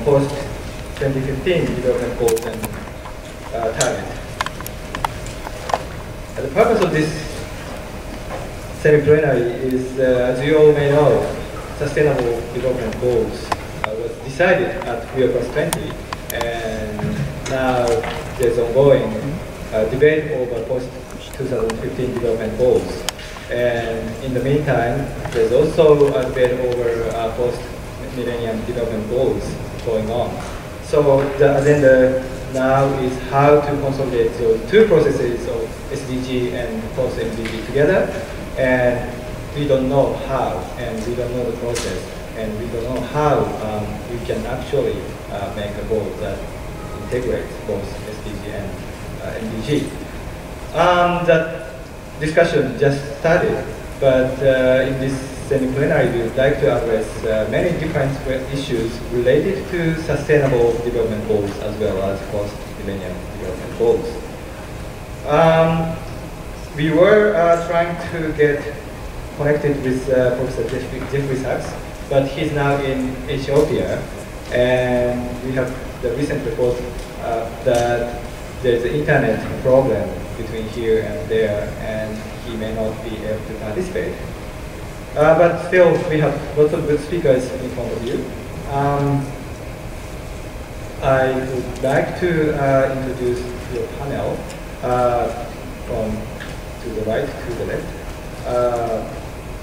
post-2015 development goals and targets. The purpose of this semi-plenary is, as you all may know, Sustainable Development Goals was decided at Rio +20, and now there's ongoing debate over post-2015 development goals. And in the meantime, there's also a debate over post-millennium development goals going on. So the agenda now is how to consolidate those two processes of SDG and post-MDG together. And we don't know how, and we don't know the process, and we don't know how we can actually make a goal that integrates both SDG and MDG. That discussion just started, but in this semi-plenary we would like to address many different issues related to sustainable development goals as well as post-millennium development goals. We were trying to get connected with Professor Jeffrey Sachs, but he's now in Ethiopia, and we have the recent report that there's an internet problem between here and there, and he may not be able to participate. But still, we have lots of good speakers in front of you. I would like to introduce your panel from to the right to the left.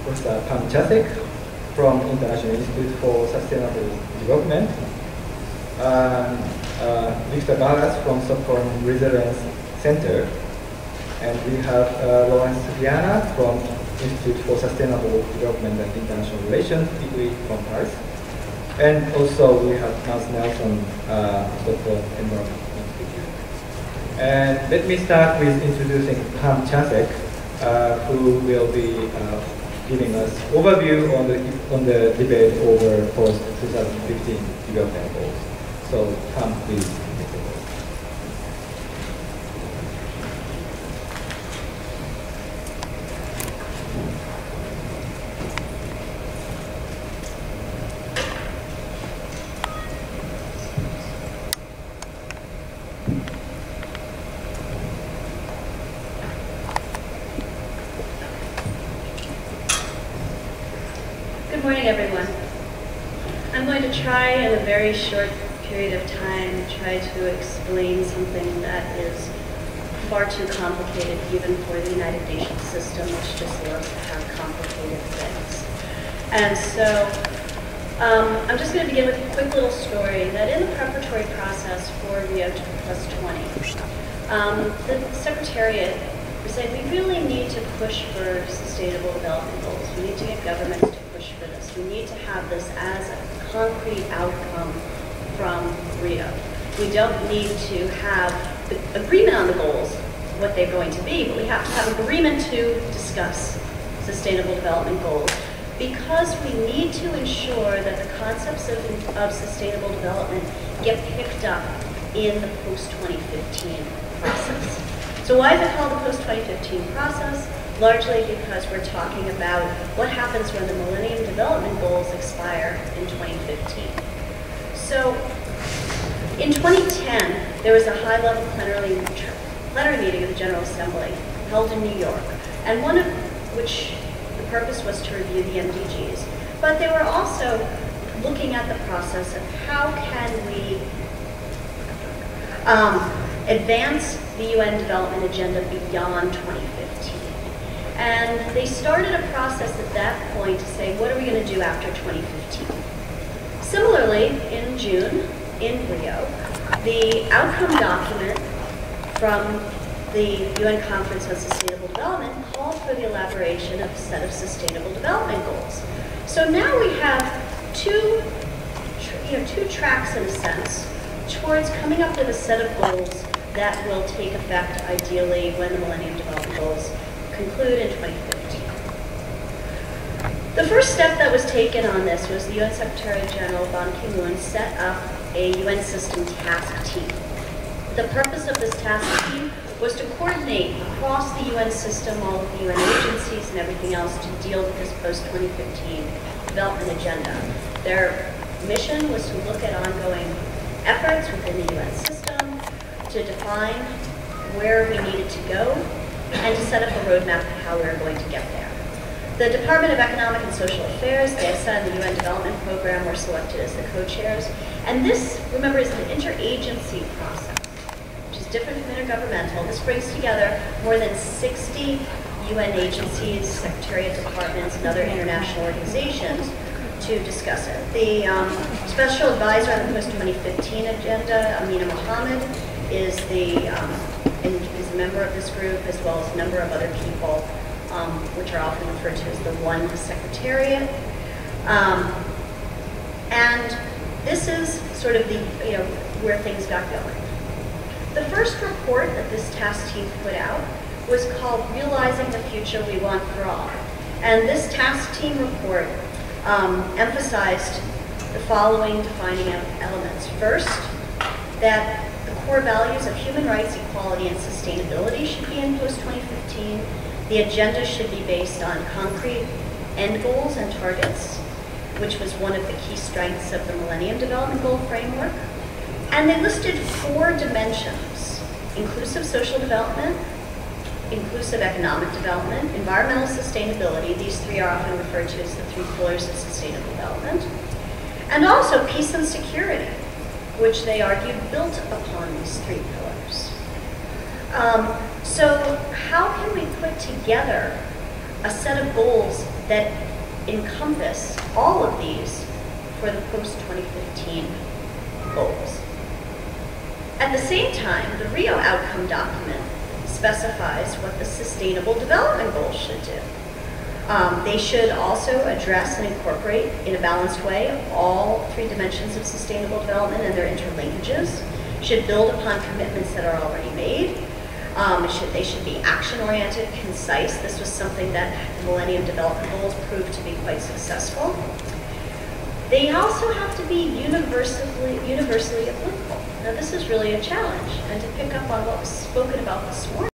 Professor Pam Chasek from International Institute for Sustainable Development. Victor Barras from Stockholm Resilience Center. And we have Lawrence Viana from Institute for Sustainable Development and International Relations, degree from Paris. And also we have Hans Nelson, Stockholm Environment Institute. And let me start with introducing Pam Chasek, who will be giving us overview on the debate over post-2015 development goals. So Pam, please. Good morning, everyone. I'm going to try in a very short period of time try to explain something that is far too complicated even for the United Nations system, which just loves to have complicated things. And so I'm just going to begin with a quick little story that in the preparatory process for Rio +20, the Secretariat was saying we really need to push for sustainable development goals. We need to get governments to push for this. We need to have this as a concrete outcome from Rio. We don't need to have the agreement on the goals, what they're going to be, but we have to have agreement to discuss sustainable development goals, because we need to ensure that the concepts of sustainable development get picked up in the post-2015 process. So why is it called the post-2015 process? Largely because we're talking about what happens when the Millennium Development Goals expire in 2015. So in 2010, there was a high-level plenary meeting of the General Assembly held in New York, and one of which the purpose was to review the MDGs. But they were also looking at the process of how can we advance the UN Development Agenda beyond 2015. And they started a process at that point to say, what are we going to do after 2015? Similarly, in June, in Rio, the outcome document from the UN Conference on Sustainable Development called for the elaboration of a set of sustainable development goals. So now we have two tracks, in a sense, towards coming up with a set of goals that will take effect, ideally, when the Millennium Development Goals conclude in 2015. The first step that was taken on this was the UN Secretary General Ban Ki-moon set up a UN system task team. The purpose of this task team was to coordinate across the UN system, all of the UN agencies and everything else, to deal with this post-2015 development agenda. Their mission was to look at ongoing efforts within the UN system to define where we needed to go and to set up a roadmap for how we were going to get there. The Department of Economic and Social Affairs, DESA, and the UN Development Program were selected as the co-chairs. And this, remember, is an interagency process, which is different from intergovernmental. This brings together more than 60 UN agencies, secretariat departments, and other international organizations to discuss it. The special advisor on the post-2015 agenda, Amina Mohammed, is is a member of this group, as well as a number of other people, which are often referred to as the One Secretariat. And this is sort of the, where things got going. The first report that this task team put out was called Realizing the Future We Want for All. And this task team report emphasized the following defining elements. First, that the core values of human rights, equality, and sustainability should be in post-2015. The agenda should be based on concrete end goals and targets, which was one of the key strengths of the Millennium Development Goal framework. And they listed 4 dimensions: inclusive social development, inclusive economic development, environmental sustainability. These 3 are often referred to as the 3 pillars of sustainable development. And also peace and security, which they argued built upon these 3 pillars. So how can we put together a set of goals that encompass all of these for the post-2015 goals? At the same time, the Rio outcome document specifies what the Sustainable Development Goals should do. They should also address and incorporate in a balanced way all 3 dimensions of sustainable development and their interlinkages, should build upon commitments that are already made. They should be action-oriented, concise. This was something that the Millennium Development Goals proved to be quite successful. They also have to be universally applicable. Now this is really a challenge, and to pick up on what was spoken about this morning,